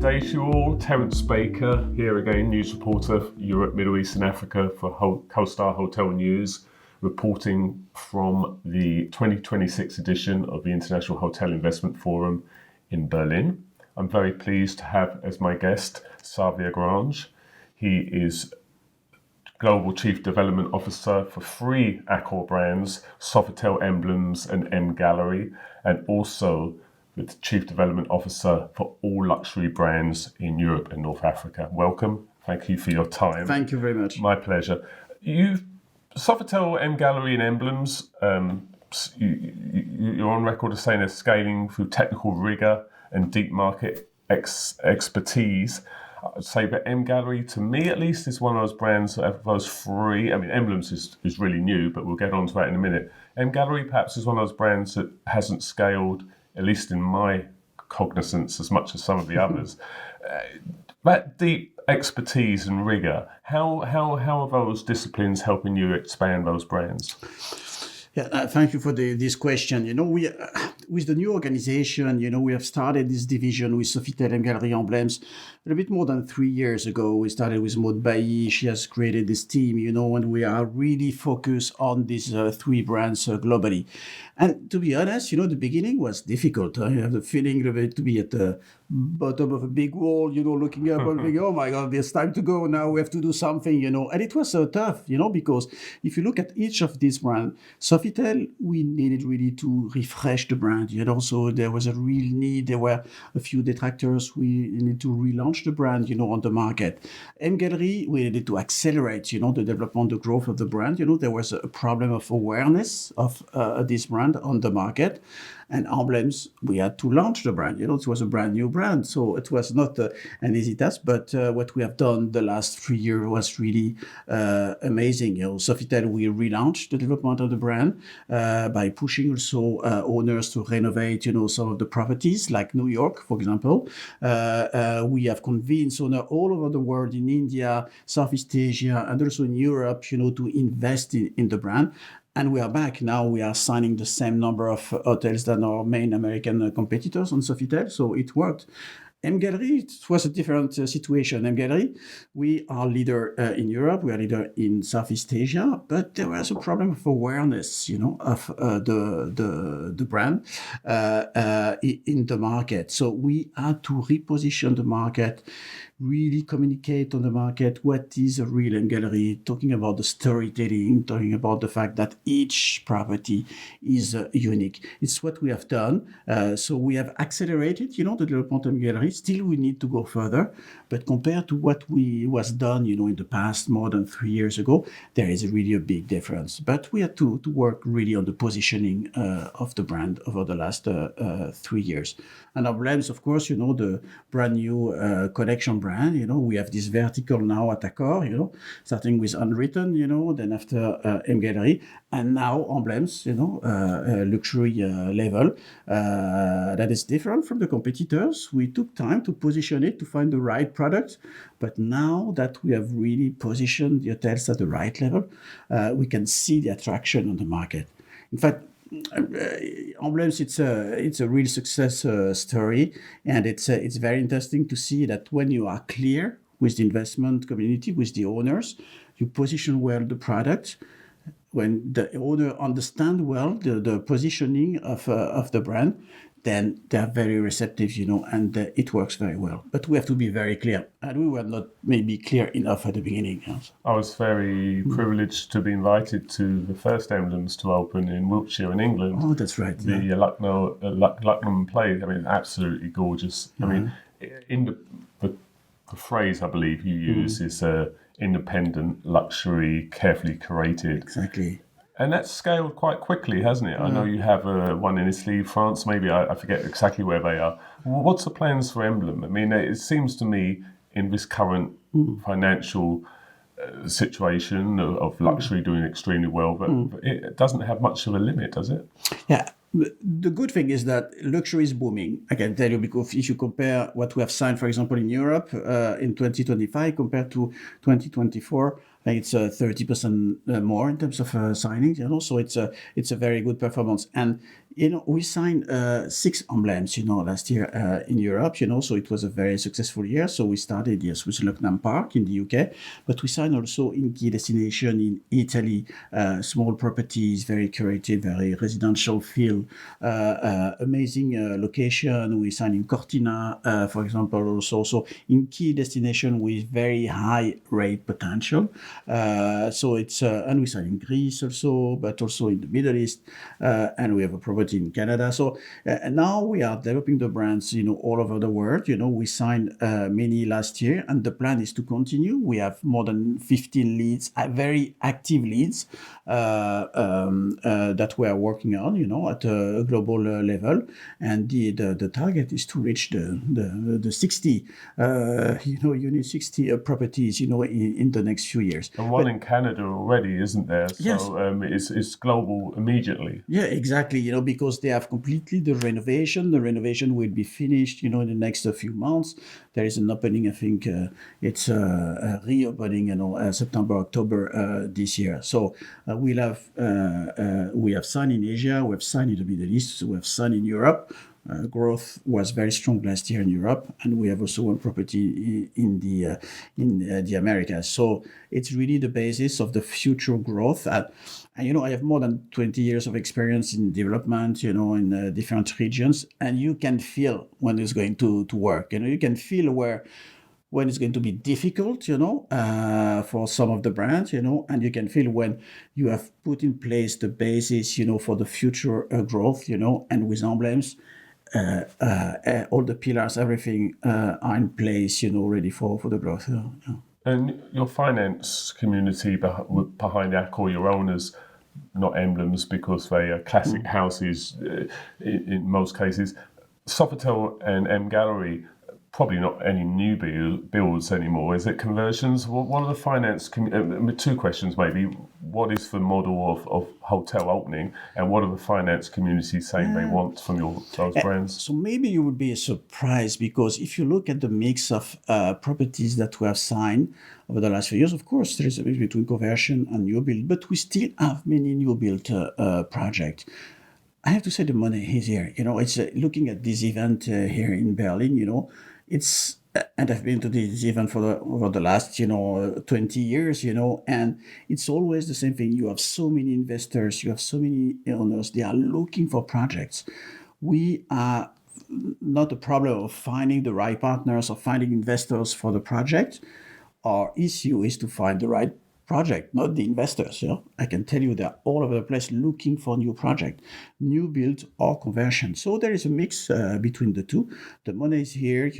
Good day to you all. Terence Baker here again, news reporter for Europe, Middle East and Africa for CoStar Hotel News, reporting from the 2026 edition of the International Hotel Investment Forum in Berlin. I'm very pleased to have as my guest Xavier Grange. He is Global Chief Development Officer for 3 Accor brands, Sofitel, Emblems and MGallery, and also the Chief Development Officer for all luxury brands in Europe and North Africa. Welcome. Thank you for your time. Thank you very much. My pleasure. Sofitel, MGallery and Emblems, you're on record as saying they're scaling through technical rigor and deep market expertise. I'd say that MGallery, to me at least, is one of those brands, of those 3. I mean, Emblems is really new, but we'll get on to that in a minute. MGallery perhaps is one of those brands that hasn't scaled, at least in my cognizance, as much as some of the others. That deep expertise and rigor, how are those disciplines helping you expand those brands? Yeah, thank you for this question. We with the new organization, we have started this division with Sofitel, MGallery, Emblems a little bit more than 3 years ago. We started with Maud Bailly. She has created this team, and we are really focused on these 3 brands globally. And to be honest, the beginning was difficult. I have the feeling of it to be at the bottom of a big wall, looking up and thinking, oh my God, it's time to go. Now we have to do something, And it was so tough, because if you look at each of these brands, Sofitel, we needed really to refresh the brand, So there was a real need. There were a few detractors. We needed to relaunch the brand, on the market. MGallery, we needed to accelerate, the development, the growth of the brand. There was a problem of awareness of this brand on the market. And Emblems, we had to launch the brand. It was a brand new brand. So it was not an easy task, but what we have done the last 3 years was really amazing. Sofitel, we relaunched the development of the brand by pushing also owners to renovate, some of the properties, like New York, for example. We have convinced owners all over the world, in India, Southeast Asia, and also in Europe, to invest in the brand. And we are back now. We are signing the same number of hotels than our main American competitors on Sofitel, so it worked. MGallery, it was a different situation. MGallery, we are leader in Europe, we are leader in Southeast Asia, but there was a problem of awareness, of the brand in the market. So we had to reposition the market, really communicate on the market what is a real MGallery, talking about the storytelling, talking about the fact that each property is unique. It's what we have done. So we have accelerated, the development of MGallery. Still, we need to go further, but compared to what was done, in the past, more than 3 years ago, there is really a big difference. But we had to work really on the positioning of the brand over the last 3 years. And Emblems, of course, the brand new collection brand. We have this vertical now at Accor, starting with Unwritten, then after MGallery, and now Emblems, luxury level. That is different from the competitors. We took time to position it, to find the right product. But now that we have really positioned the hotels at the right level, we can see the attraction on the market. In fact, Emblems, it's a real success story, and it's very interesting to see that when you are clear with the investment community, with the owners, you position well the product. When the owner understand well the positioning of the brand, then they're very receptive, and it works very well. But we have to be very clear, and we were not maybe clear enough at the beginning. I was very privileged to be invited to the first Emblems to open in Wiltshire in England. Oh, that's right. The Lucknow Place. I mean, absolutely gorgeous. I mean, in the phrase I believe you use is independent, luxury, carefully curated. Exactly. And that's scaled quite quickly, hasn't it? I know you have one in Italy, France, maybe, I forget exactly where they are. What's the plans for Emblem? I mean, it seems to me in this current financial situation of luxury doing extremely well, but it doesn't have much of a limit, does it? Yeah. The good thing is that luxury is booming. I can tell you, because if you compare what we have signed, for example, in Europe in 2025 compared to 2024, it's 30% more in terms of signings, so it's a very good performance. And We signed 6 emblems, last year in Europe, so it was a very successful year. So we started, yes, with Lucknow Park in the UK, but we signed also in key destination in Italy, small properties, very curated, very residential feel, amazing location. We signed in Cortina, for example, also. So in key destination with very high rate potential. So it's, and we signed in Greece also, but also in the Middle East, and we have a property in Canada. So now we are developing the brands, all over the world. We signed many last year, and the plan is to continue. We have more than 15 leads, very active leads that we are working on, at a global level. And the target is to reach the 60, unit 60 properties, in the next few years. And one in Canada already, isn't there? So Yes. it's global immediately. Yeah, exactly. Because they have completed the renovation. The renovation will be finished, in the next few months. There is an opening, I think it's a reopening, September, October this year. So we have signed in Asia, we have signed in the Middle East, we have signed in Europe. Growth was very strong last year in Europe, and we have also one property in the Americas. So it's really the basis of the future growth. And I have more than 20 years of experience in development, in different regions, and you can feel when it's going to work. You can feel when it's going to be difficult, for some of the brands, and you can feel when you have put in place the basis, for the future growth, and with emblems, all the pillars, everything are in place, ready for the growth. And your finance community behind Accor, your owners, not emblems because they are classic houses in most cases. Sofitel and MGallery, probably not any new builds anymore. Is it conversions? What are the finance? Two questions maybe. What is the model of hotel opening, and what are the finance community saying they want from those brands? So maybe you would be surprised, because if you look at the mix of properties that we have signed over the last few years, of course, there is a mix between conversion and new build, but we still have many new build projects. I have to say the money is here. It's looking at this event here in Berlin. It's and I've been to this event over the last 20 years. And it's always the same thing. You have so many investors, you have so many owners. They are looking for projects. We are not a problem of finding the right partners or finding investors for the project. Our issue is to find the right project, not the investors. I can tell you they're all over the place looking for new project, new build or conversion. So there is a mix between the two. The money is here,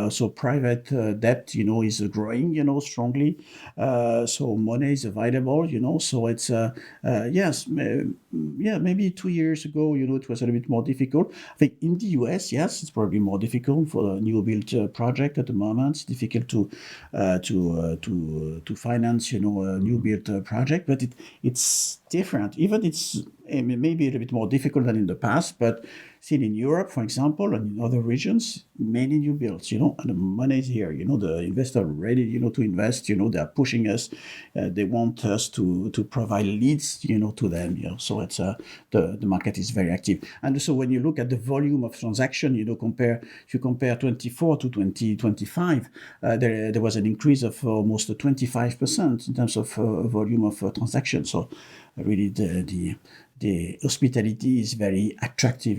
so private debt, is growing, strongly. So money is available, so it's, yes, maybe 2 years ago, it was a little bit more difficult. I think in the US, yes, it's probably more difficult for a new build project at the moment. It's difficult to finance, a new build project, but it's different. Even it's maybe a little bit more difficult than in the past, but still in Europe, for example, and in other regions, many new builds, and the money is here, the investor are ready, to invest, they are pushing us, they want us to provide leads, to them, so it's, the market is very active. And so when you look at the volume of transaction, if you compare 24 to 2025, there was an increase of almost 25% in terms of volume of transactions. So really the hospitality is very attractive,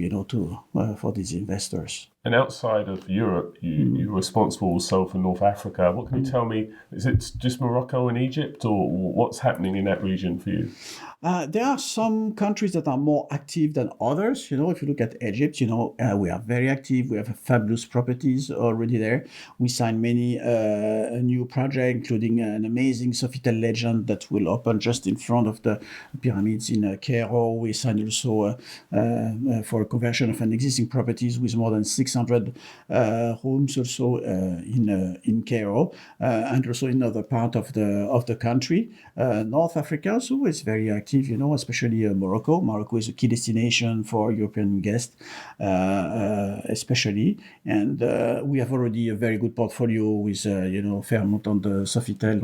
for these investors. And outside of Europe, you're responsible also for North Africa. What can you tell me? Is it just Morocco and Egypt, or what's happening in that region for you? There are some countries that are more active than others. If you look at Egypt, we are very active. We have fabulous properties already there. We signed many new projects, including an amazing Sofitel Legend that will open just in front of the pyramids in Cairo. We signed also for a conversion of an existing properties with more than 600 rooms also in Cairo, and also in other part of the country. North Africa also is very active, especially Morocco. Morocco is a key destination for European guests, especially. And we have already a very good portfolio with, Fairmont and the Sofitel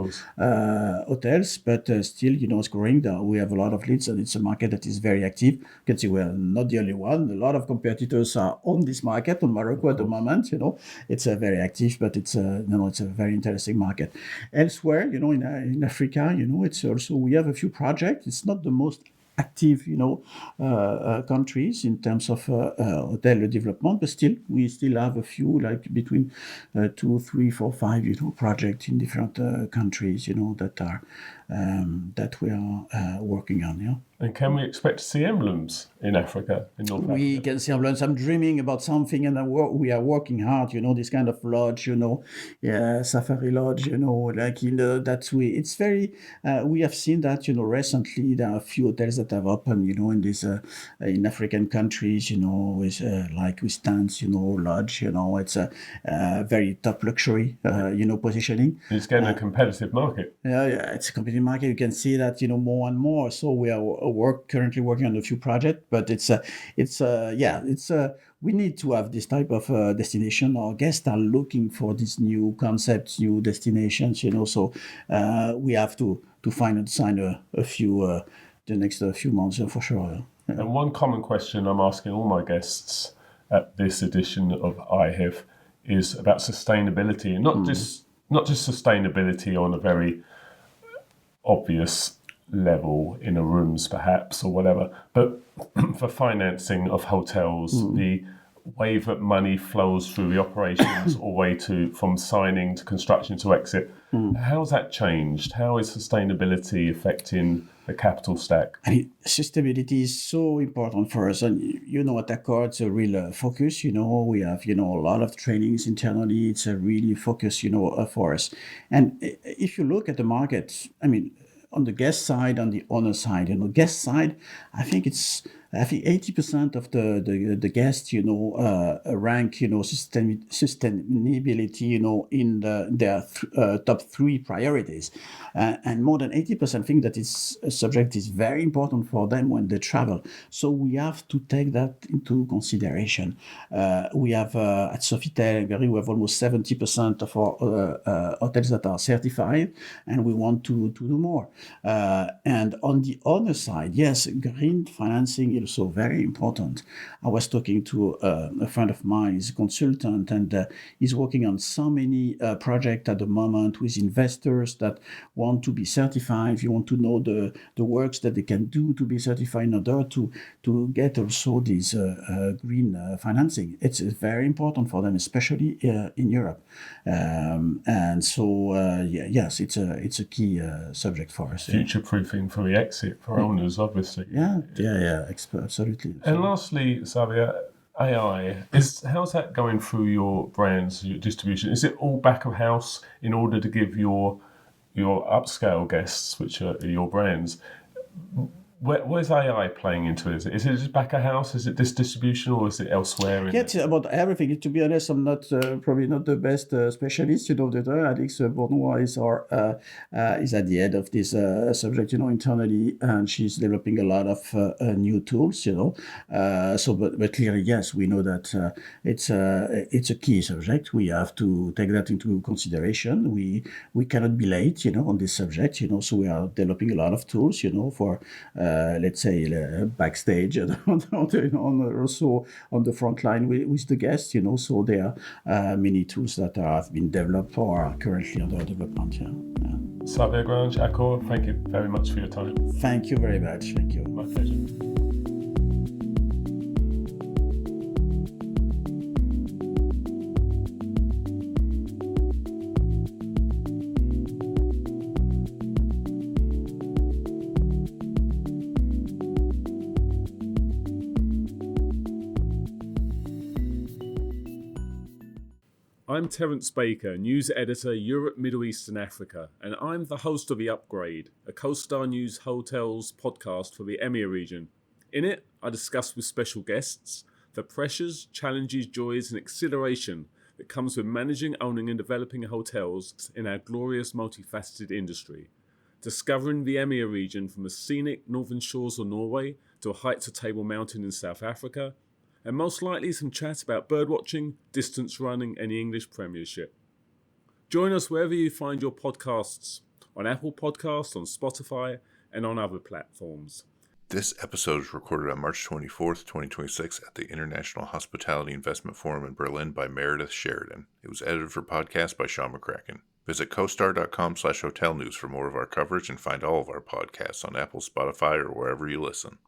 hotels, but still, it's growing. We have a lot of leads, and it's a market that is very active. You can see we're not the only one. A lot of competitors are on this market, on Morocco at the moment. It's very active, but it's it's a very interesting market. Elsewhere, in Africa, it's also, we have a few projects. It's not the most active, countries in terms of hotel development, but still, we still have a few, like between 2, 3, 4, 5, projects in different countries, that we are working on. Yeah. And can we expect to see emblems in Africa, in North Africa? We can see emblems. I'm dreaming about something, and we are working hard. This kind of lodge, safari lodge. Like it's very. We have seen that. Recently there are a few hotels that have opened. In this in African countries. With with Tans. Lodge. It's a very top luxury. Positioning. It's getting a competitive market. Yeah, it's a competitive market. You can see that more and more. So we are currently working on a few projects, but we need to have this type of destination. Our guests are looking for these new concepts, new destinations. So we have to find and sign a few the next few months for sure. Yeah. And one common question I'm asking all my guests at this edition of IHIF is about sustainability, and not just sustainability on a very obvious level in a rooms perhaps or whatever, but for financing of hotels, the way that money flows through the operations all the way from signing to construction to exit. How's that changed? How is sustainability affecting the capital stack? Sustainability is so important for us, and at Accor it's a real focus. We have a lot of trainings internally. It's a really focus for us. And if you look at the market, on the guest side, on the owner side, guest side, I think 80% of the guests, rank, sustainability, in their top 3 priorities, and more than 80% think that it's a subject is very important for them when they travel. So we have to take that into consideration. We have at Sofitel, we have almost 70% of our hotels that are certified, and we want to do more. And on the other side, yes, green financing is also very important. I was talking to a friend of mine, he's a consultant, and he's working on so many projects at the moment with investors that want to be certified. You want to know the works that they can do to be certified in order to get also this green financing. It's very important for them, especially in Europe. And so, yes, it's a key subject for us. Future-proofing for the exit for owners, obviously. Yeah, absolutely. And lastly, Xavier, AI, how's that going through your brands, your distribution? Is it all back of house in order to give your upscale guests, which are your brands? Where's AI playing into it? Is it just back of house? Is it this distribution, or is it elsewhere? It's about everything. To be honest, I'm not probably not the best specialist. Alex Bournois is at the head of this subject, internally, and she's developing a lot of new tools. But clearly, yes, we know that it's a key subject. We have to take that into consideration. We cannot be late, on this subject. So we are developing a lot of tools, for let's say backstage and also on the front line with the guests, so there are many tools that have been developed or are currently under development. Xavier Grange, Accor, thank you very much for your time. Thank you very much. Thank you. My pleasure. I'm Terence Baker, News Editor, Europe, Middle East and Africa, and I'm the host of The Upgrade, a CoStar News Hotels podcast for the EMEA region. In it, I discuss with special guests the pressures, challenges, joys and exhilaration that comes with managing, owning and developing hotels in our glorious multifaceted industry. Discovering the EMEA region from the scenic northern shores of Norway to heights of Table Mountain in South Africa, and most likely some chat about birdwatching, distance running and the English Premiership. Join us wherever you find your podcasts, on Apple Podcasts, on Spotify and on other platforms. This episode was recorded on March 24th, 2026 at the International Hospitality Investment Forum in Berlin by Meredith Sheridan. It was edited for podcast by Sean McCracken. Visit costar.com/hotel news for more of our coverage and find all of our podcasts on Apple, Spotify, or wherever you listen.